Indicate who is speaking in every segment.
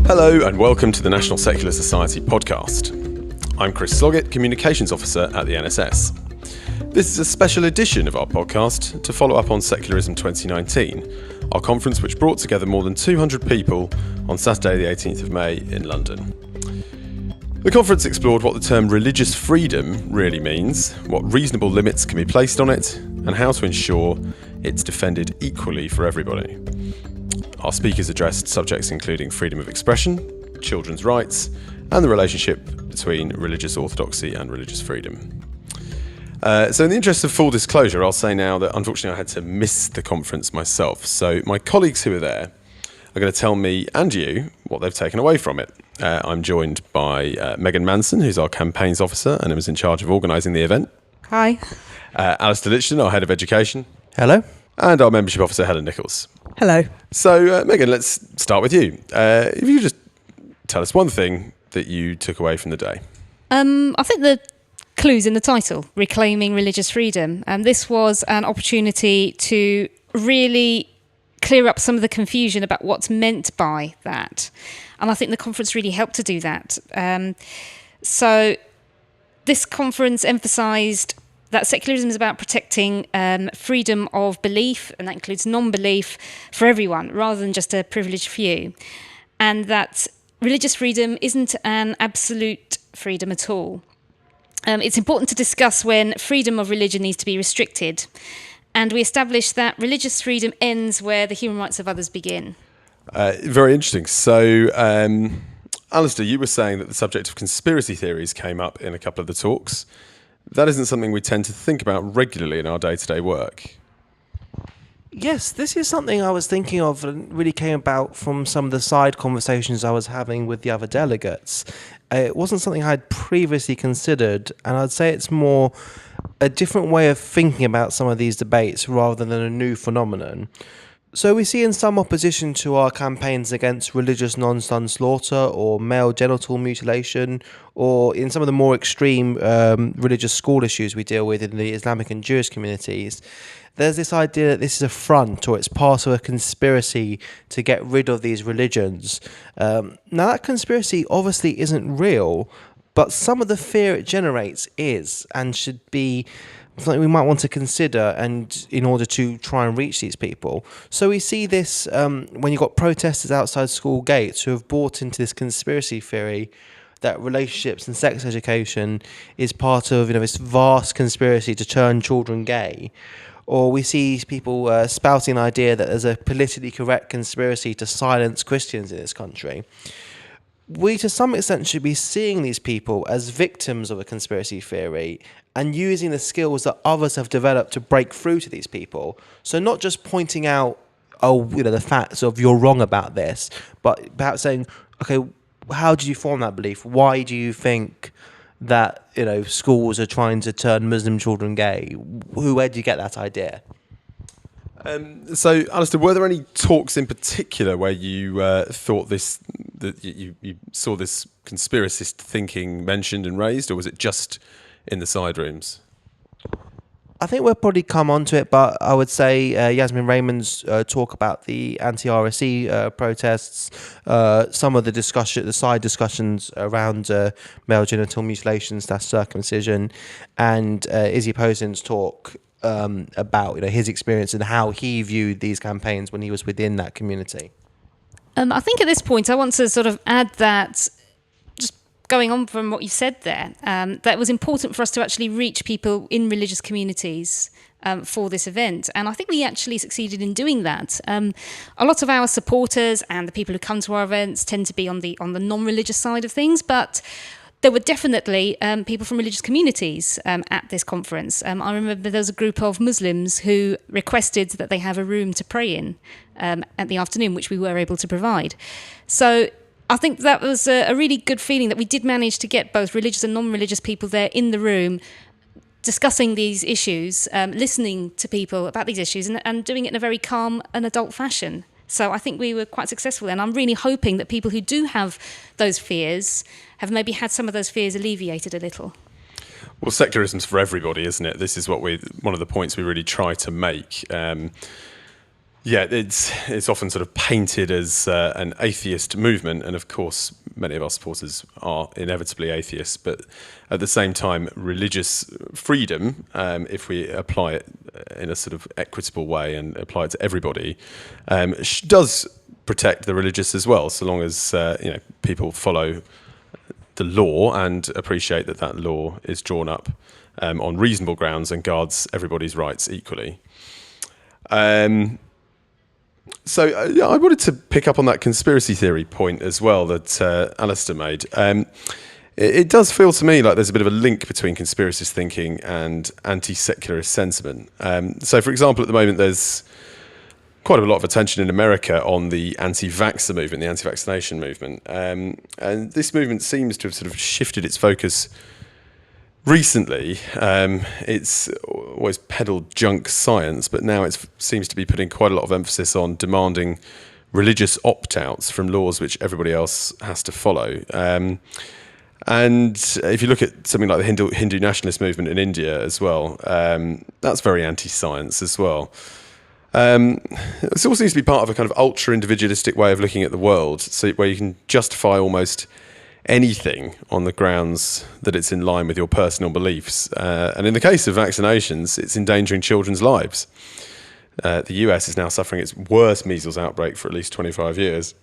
Speaker 1: Hello and welcome to the National Secular Society podcast. I'm Chris Sloggett, Communications Officer at the NSS. This is a special edition of our podcast to follow up on Secularism 2019, our conference which brought together more than 200 people on Saturday the 18th of May in London. The conference explored what the term religious freedom really means, what reasonable limits can be placed on it, and how to ensure it's defended equally for everybody. Our speakers addressed subjects including freedom of expression, children's rights, and the relationship between religious orthodoxy and religious freedom. So in the interest of full disclosure, I'll say now that unfortunately I had to miss the conference myself. So my colleagues who are there are going to tell me and you what they've taken away from it. I'm joined by Megan Manson, who's our campaigns officer and was in charge of organising the event.
Speaker 2: Hi.
Speaker 1: Alastair Lichten, our head of education.
Speaker 3: Hello.
Speaker 1: And our membership officer, Helen Nicholls.
Speaker 2: Hello.
Speaker 1: So, Megan, let's start with you. If you just tell us one thing that you took away from the day.
Speaker 2: I think the clue's in the title, Reclaiming Religious Freedom. This was an opportunity to really clear up some of the confusion about what's meant by that. And I think the conference really helped to do that. So this conference emphasised that secularism is about protecting freedom of belief, and that includes non-belief, for everyone, rather than just a privileged few. And that religious freedom isn't an absolute freedom at all. It's important to discuss when freedom of religion needs to be restricted. And we established that religious freedom ends where the human rights of others begin.
Speaker 1: Very interesting. So, Alastair, you were saying that the subject of conspiracy theories came up in a couple of the talks. That isn't something we tend to think about regularly in our day-to-day work.
Speaker 3: Yes, this is something I was thinking of and really came about from some of the side conversations I was having with the other delegates. It wasn't something I had previously considered, and I'd say it's more a different way of thinking about some of these debates rather than a new phenomenon. So we see in some opposition to our campaigns against religious non-son slaughter or male genital mutilation, or in some of the more extreme religious school issues we deal with in the Islamic and Jewish communities, there's this idea that this is a front or it's part of a conspiracy to get rid of these religions. Now that conspiracy obviously isn't real, but some of the fear it generates is and should be something we might want to consider and in order to try and reach these people. So we see this when you've got protesters outside school gates who have bought into this conspiracy theory that relationships and sex education is part of this vast conspiracy to turn children gay. Or we see people spouting the idea that there's a politically correct conspiracy to silence Christians in this country. We, to some extent, should be seeing these people as victims of a conspiracy theory and using the skills that others have developed to break through to these people. So not just pointing out, the facts of you're wrong about this, but perhaps saying, okay, how did you form that belief? Why do you think that, schools are trying to turn Muslim children gay? Where do you get that idea?
Speaker 1: So, Alastair, were there any talks in particular where you thought that you saw this conspiracist thinking mentioned and raised, or was it just in the side rooms?
Speaker 3: I think we'll probably come on to it, but I would say Yasmin Raymond's talk about the anti-RSE protests, some of the side discussions around male genital mutilation / circumcision, and Izzy Posen's talk about his experience and how he viewed these campaigns when he was within that community.
Speaker 2: I think at this point I want to sort of add that, just going on from what you said there, that it was important for us to actually reach people in religious communities for this event. And I think we actually succeeded in doing that. A lot of our supporters and the people who come to our events tend to be on the non-religious side of things, but there were definitely people from religious communities at this conference. I remember there was a group of Muslims who requested that they have a room to pray in at the afternoon, which we were able to provide. So I think that was a really good feeling that we did manage to get both religious and non-religious people there in the room, discussing these issues, listening to people about these issues and doing it in a very calm and adult fashion. So I think we were quite successful, and I'm really hoping that people who do have those fears have maybe had some of those fears alleviated a little.
Speaker 1: Well, secularism's for everybody, isn't it? This is one of the points we really try to make. Yeah, it's often sort of painted as an atheist movement, and of course, many of our supporters are inevitably atheists. But at the same time, religious freedom, if we apply it in a sort of equitable way and apply it to everybody, does protect the religious as well, so long as people follow the law and appreciate that law is drawn up on reasonable grounds and guards everybody's rights equally. So I wanted to pick up on that conspiracy theory point as well that Alastair made. It does feel to me like there's a bit of a link between conspiracist thinking and anti-secularist sentiment. So, for example, at the moment there's quite a lot of attention in America on the anti-vaxxer movement, the anti-vaccination movement. And this movement seems to have sort of shifted its focus recently. It's always peddled junk science, but now it seems to be putting quite a lot of emphasis on demanding religious opt-outs from laws which everybody else has to follow. And if you look at something like the Hindu nationalist movement in India as well, that's very anti-science as well. This all seems to be part of a kind of ultra-individualistic way of looking at the world, so where you can justify almost anything on the grounds that it's in line with your personal beliefs. And in the case of vaccinations, it's endangering children's lives. The US is now suffering its worst measles outbreak for at least 25 years.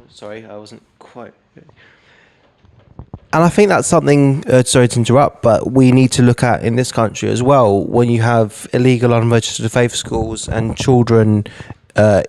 Speaker 3: Sorry, I wasn't quite... And I think that's something, sorry to interrupt, but we need to look at in this country as well. When you have illegal unregistered faith schools and children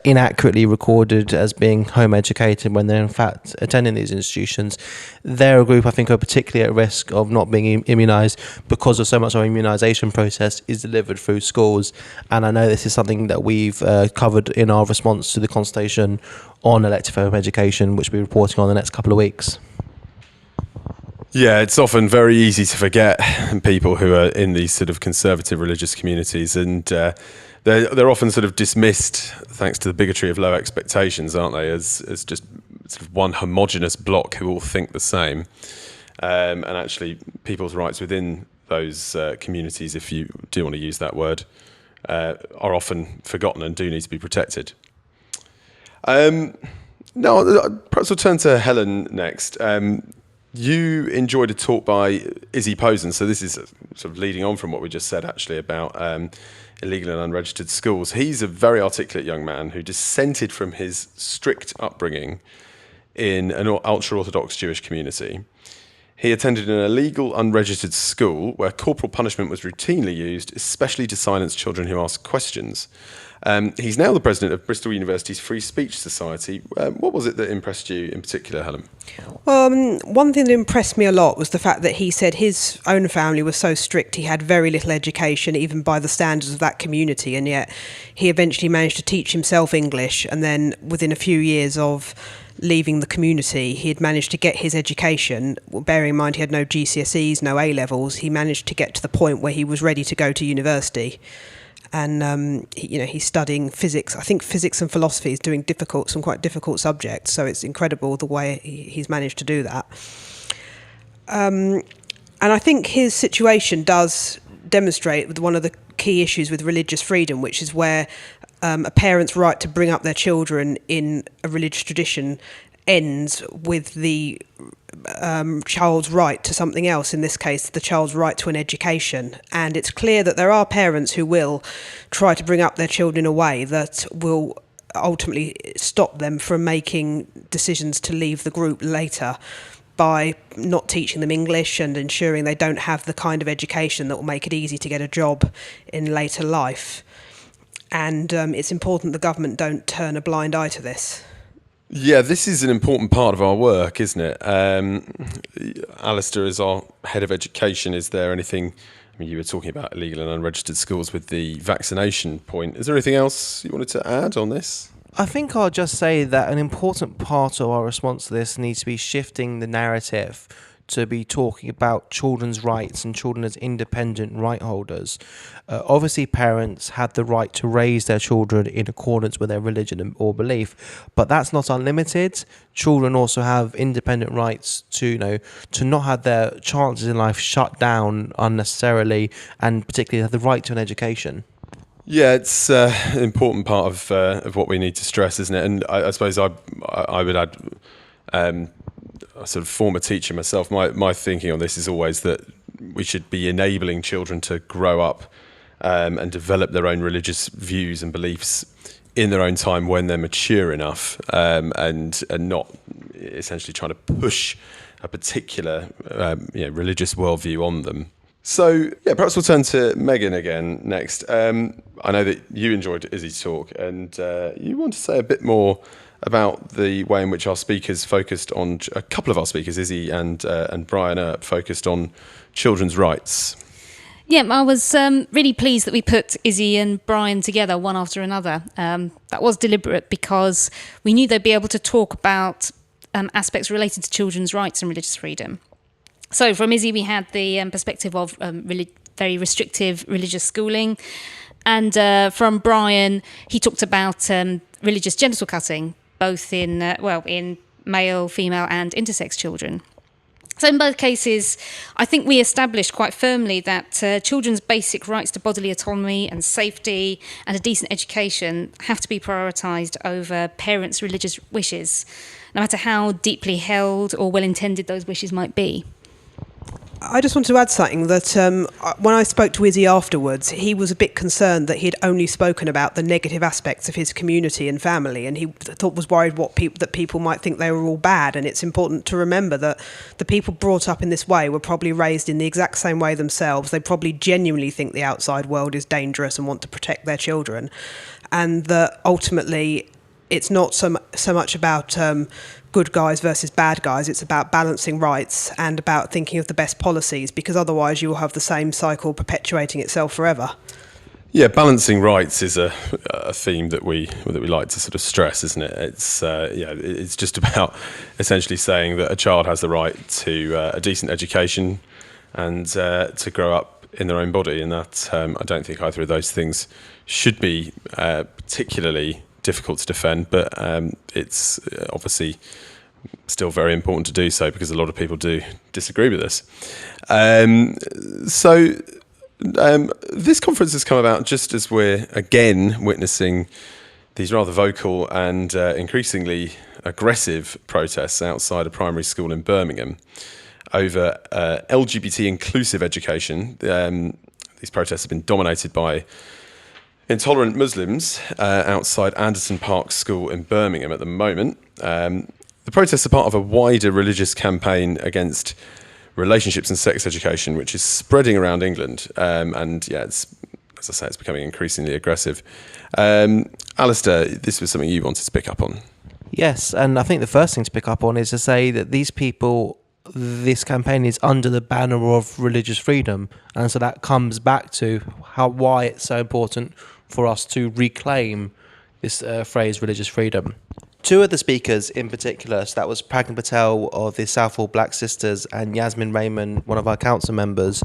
Speaker 3: inaccurately recorded as being home educated when they're in fact attending these institutions, they're a group I think are particularly at risk of not being immunised because of so much of our immunisation process is delivered through schools. And I know this is something that we've covered in our response to the consultation on elective home education, which we'll be reporting on the next couple of weeks.
Speaker 1: Yeah, it's often very easy to forget people who are in these sort of conservative religious communities, and they're often sort of dismissed thanks to the bigotry of low expectations, aren't they, as just sort of one homogenous block who all think the same. And actually, people's rights within those communities, if you do want to use that word, are often forgotten and do need to be protected. Now, perhaps we'll turn to Helen next. You enjoyed a talk by Izzy Posen, so this is sort of leading on from what we just said actually about illegal and unregistered schools. He's a very articulate young man who dissented from his strict upbringing in an ultra-Orthodox Jewish community. He attended an illegal, unregistered school where corporal punishment was routinely used, especially to silence children who asked questions. He's now the president of Bristol University's Free Speech Society. What was it that impressed you in particular, Helen?
Speaker 4: One thing that impressed me a lot was the fact that he said his own family was so strict, he had very little education, even by the standards of that community, and yet he eventually managed to teach himself English, and then within a few years of leaving the community, he had managed to get his education. Bearing in mind he had no GCSEs, no A-levels, he managed to get to the point where he was ready to go to university. And he's studying physics. I think physics and philosophy is doing some quite difficult subjects. So it's incredible the way he's managed to do that. And I think his situation does demonstrate one of the key issues with religious freedom, which is where a parent's right to bring up their children in a religious tradition ends with the child's right to something else, in this case the child's right to an education. And it's clear that there are parents who will try to bring up their children in a way that will ultimately stop them from making decisions to leave the group later by not teaching them English and ensuring they don't have the kind of education that will make it easy to get a job in later life. And it's important the government don't turn a blind eye to this.
Speaker 1: Yeah, this is an important part of our work, isn't it? Alastair, as our head of education, is there anything, you were talking about illegal and unregistered schools with the vaccination point. Is there anything else you wanted to add on this?
Speaker 3: I think I'll just say that an important part of our response to this needs to be shifting the narrative to be talking about children's rights and children as independent right holders. Obviously, parents have the right to raise their children in accordance with their religion or belief, but that's not unlimited. Children also have independent rights to not have their chances in life shut down unnecessarily, and particularly have the right to an education.
Speaker 1: Yeah, it's an important part of what we need to stress, isn't it? And I suppose I would add, a sort of former teacher myself, my thinking on this is always that we should be enabling children to grow up and develop their own religious views and beliefs in their own time when they're mature enough, and not essentially trying to push a particular religious worldview on them. So, perhaps we'll turn to Megan again next. I know that you enjoyed Izzy's talk, and you want to say a bit more about the way in which our speakers focused on, a couple of our speakers, Izzy and Brian Earp, focused on children's rights.
Speaker 2: Yeah, I was really pleased that we put Izzy and Brian together, one after another. That was deliberate because we knew they'd be able to talk about aspects related to children's rights and religious freedom. So from Izzy, we had the perspective of very restrictive religious schooling. And from Brian, he talked about religious genital cutting, both in male, female and intersex children. So in both cases, I think we established quite firmly that children's basic rights to bodily autonomy and safety and a decent education have to be prioritised over parents' religious wishes, no matter how deeply held or well-intended those wishes might be.
Speaker 4: I just want to add something that when I spoke to Izzy afterwards, he was a bit concerned that he'd only spoken about the negative aspects of his community and family, and he was worried that people might think they were all bad. And it's important to remember that the people brought up in this way were probably raised in the exact same way themselves. They probably genuinely think the outside world is dangerous and want to protect their children, and that ultimately it's not so much about good guys versus bad guys. It's about balancing rights and about thinking of the best policies, because otherwise you will have the same cycle perpetuating itself forever.
Speaker 1: Yeah, balancing rights is a theme that we like to sort of stress, isn't it? It's just about essentially saying that a child has the right to a decent education and to grow up in their own body, and that I don't think either of those things should be particularly difficult to defend, but it's obviously still very important to do so because a lot of people do disagree with us. This conference has come about just as we're again witnessing these rather vocal and increasingly aggressive protests outside a primary school in Birmingham over LGBT inclusive education. These protests have been dominated by intolerant Muslims outside Anderson Park School in Birmingham at the moment. The protests are part of a wider religious campaign against relationships and sex education, which is spreading around England. It's, as I say, it's becoming increasingly aggressive. Alastair, this was something you wanted to pick up on.
Speaker 3: Yes, and I think the first thing to pick up on is to say that these people, this campaign is under the banner of religious freedom, and so that comes back to why it's so important for us to reclaim this phrase religious freedom. Two of the speakers in particular, so that was Pragna Patel of the Southall Black Sisters and Yasmin Raymond, one of our council members,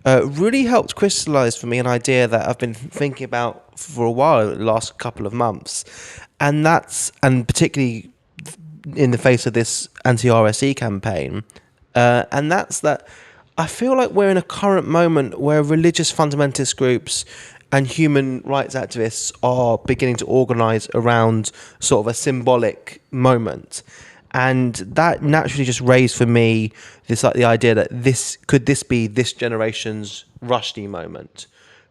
Speaker 3: really helped crystallise for me an idea that I've been thinking about for a while, the last couple of months, and particularly in the face of this anti-RSE campaign, and that's that I feel like we're in a current moment where religious fundamentalist groups and human rights activists are beginning to organise around sort of a symbolic moment. And that naturally just raised for me the idea that could this be this generation's Rushdie moment?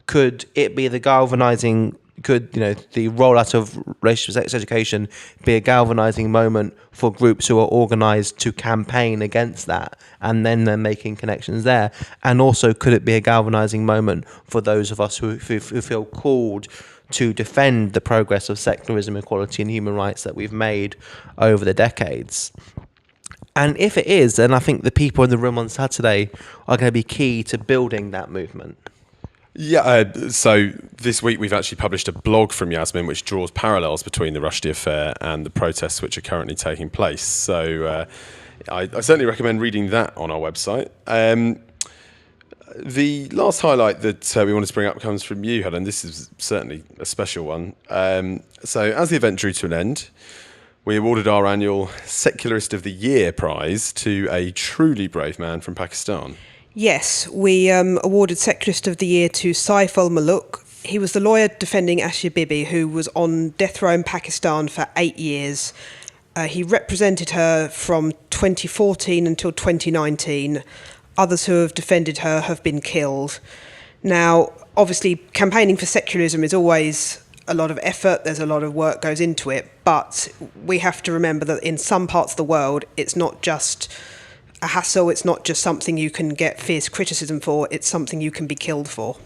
Speaker 3: Could it be the galvanising? Could the rollout of relationship sex education be a galvanising moment for groups who are organised to campaign against that, and then they're making connections there? And also, could it be a galvanising moment for those of us who feel called to defend the progress of secularism, equality and human rights that we've made over the decades? And if it is, then I think the people in the room on Saturday are going to be key to building that movement.
Speaker 1: So this week we've actually published a blog from Yasmin which draws parallels between the Rushdie affair and the protests which are currently taking place. So I certainly recommend reading that on our website. The last highlight that we wanted to bring up comes from you, Helen. This is certainly a special one. So as the event drew to an end, we awarded our annual Secularist of the Year prize to a truly brave man from Pakistan.
Speaker 4: Yes, we awarded Secularist of the Year to Saif ul-Muluk. He was the lawyer defending Asia Bibi, who was on death row in Pakistan for 8 years. He represented her from 2014 until 2019. Others who have defended her have been killed. Now, obviously, campaigning for secularism is always a lot of effort. There's a lot of work goes into it. But we have to remember that in some parts of the world, it's not just a hassle. It's not just something you can get fierce criticism for. It's something you can be killed for.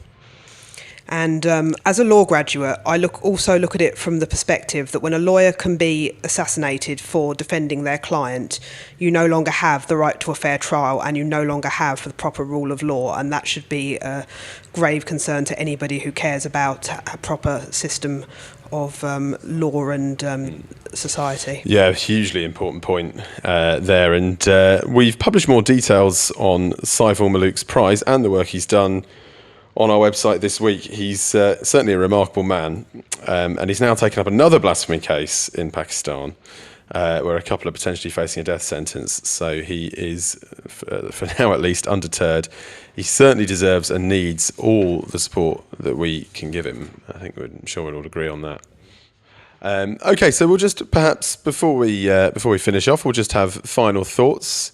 Speaker 4: And as a law graduate, I also look at it from the perspective that when a lawyer can be assassinated for defending their client, you no longer have the right to a fair trial and you no longer have the proper rule of law. And that should be a grave concern to anybody who cares about a proper system of law and society.
Speaker 1: Yeah, hugely important point there. And we've published more details on Saif ul-Muluk's prize and the work he's done on our website this week. He's certainly a remarkable man, and he's now taken up another blasphemy case in Pakistan, where a couple are potentially facing a death sentence. So he is, for now at least, undeterred. He certainly deserves and needs all the support that we can give him. I'm sure we'll all agree on that. Okay, so we'll just perhaps before we finish off, we'll just have final thoughts.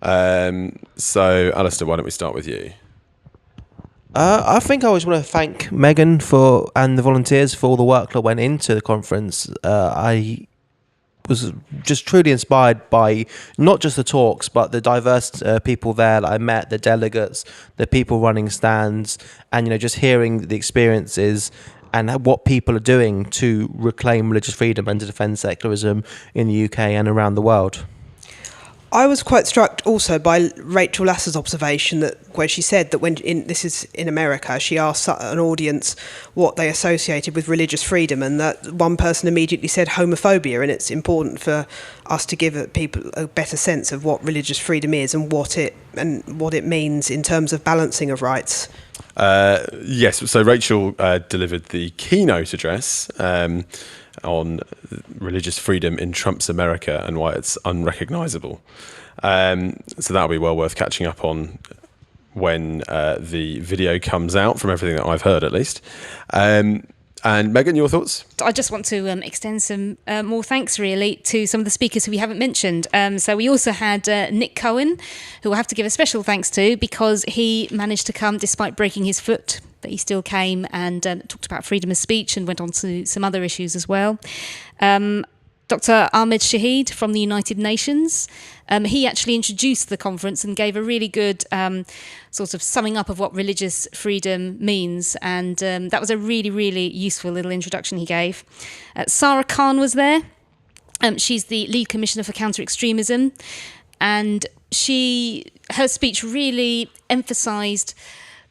Speaker 1: So, Alastair, why don't we start with you?
Speaker 3: I think I just want to thank Megan and the volunteers for all the work that went into the conference. I was just truly inspired by not just the talks, but the diverse people there that I met, the delegates, the people running stands, and just hearing the experiences and what people are doing to reclaim religious freedom and to defend secularism in the UK and around the world.
Speaker 4: I was quite struck also by Rachel Lasser's observation where she said that this is in America, she asked an audience what they associated with religious freedom, and that one person immediately said homophobia, and it's important for us to give people a better sense of what religious freedom is and what it means in terms of balancing of rights.
Speaker 1: Yes, so Rachel delivered the keynote address on religious freedom in Trump's America and why it's unrecognisable. So that'll be well worth catching up on when the video comes out, from everything that I've heard at least. And Megan, your thoughts?
Speaker 2: I just want to extend some more thanks, really, to some of the speakers who we haven't mentioned. So we also had Nick Cohen, who we'll have to give a special thanks to because he managed to come despite breaking his foot. But he still came and talked about freedom of speech and went on to some other issues as well. Dr. Ahmed Shahid from the United Nations, he actually introduced the conference and gave a really good sort of summing up of what religious freedom means. And that was a really, really useful little introduction he gave. Sarah Khan was there. She's the lead commissioner for counter-extremism. And her speech really emphasised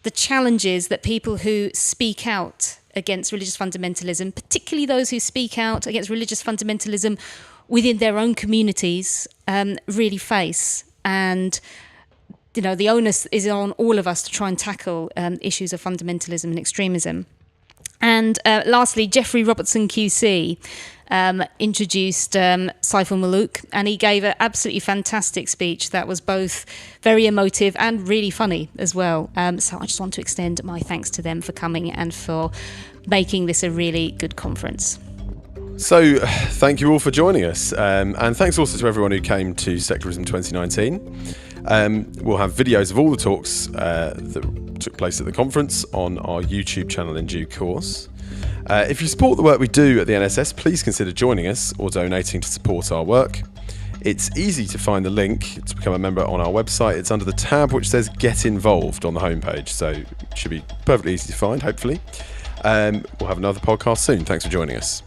Speaker 2: the challenges that people who speak out against religious fundamentalism, particularly those who speak out against religious fundamentalism within their own communities, really face. And, the onus is on all of us to try and tackle issues of fundamentalism and extremism. And lastly, Jeffrey Robertson QC introduced Saif ul-Muluk, and he gave an absolutely fantastic speech that was both very emotive and really funny as well. So I just want to extend my thanks to them for coming and for making this a really good conference.
Speaker 1: So thank you all for joining us, and thanks also to everyone who came to Secularism 2019. We'll have videos of all the talks that took place at the conference on our YouTube channel in due course. If you support the work we do at the NSS, please consider joining us or donating to support our work. It's easy to find the link to become a member on our website. It's under the tab which says Get Involved on the homepage, so it should be perfectly easy to find, hopefully. We'll have another podcast soon. Thanks for joining us.